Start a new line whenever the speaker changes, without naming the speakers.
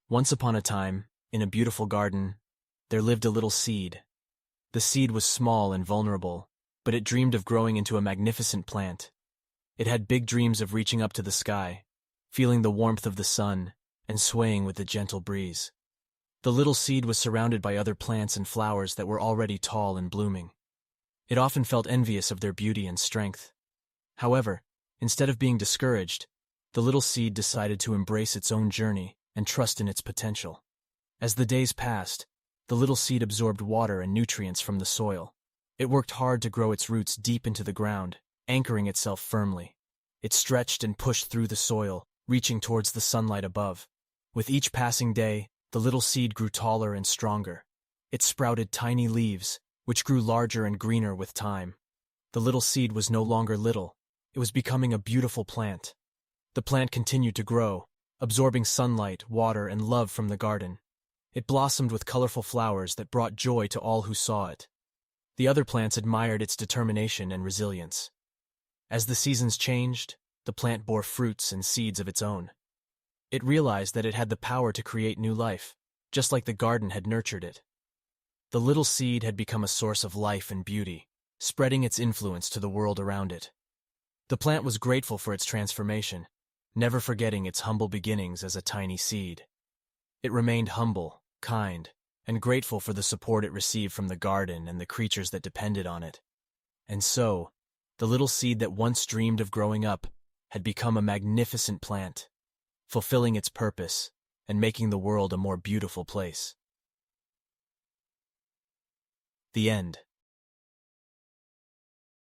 Once upon a time, in a beautiful garden, there lived a little seed. The seed was small and vulnerable, but it dreamed of growing into a magnificent plant. It had big dreams of reaching up to the sky, feeling the warmth of the sun, and swaying with the gentle breeze. The little seed was surrounded by other plants and flowers that were already tall and blooming. It often felt envious of their beauty and strength. However, instead of being discouraged, the little seed decided to embrace its own journey and trust in its potential. As the days passed, the little seed absorbed water and nutrients from the soil. It worked hard to grow its roots deep into the ground, anchoring itself firmly. It stretched and pushed through the soil, reaching towards the sunlight above. With each passing day, the little seed grew taller and stronger. It sprouted tiny leaves, which grew larger and greener with time. The little seed was no longer little. It was becoming a beautiful plant. The plant continued to grow, absorbing sunlight, water, and love from the garden. It blossomed with colorful flowers that brought joy to all who saw it. The other plants admired its determination and resilience. As the seasons changed, the plant bore fruits and seeds of its own. It realized that it had the power to create new life, just like the garden had nurtured it. The little seed had become a source of life and beauty, spreading its influence to the world around it. The plant was grateful for its transformation, never forgetting its humble beginnings as a tiny seed. It remained humble, kind, and grateful for the support it received from the garden and the creatures that depended on it. And so, the little seed that once dreamed of growing up had become a magnificent plant, fulfilling its purpose and making the world a more beautiful place. The end.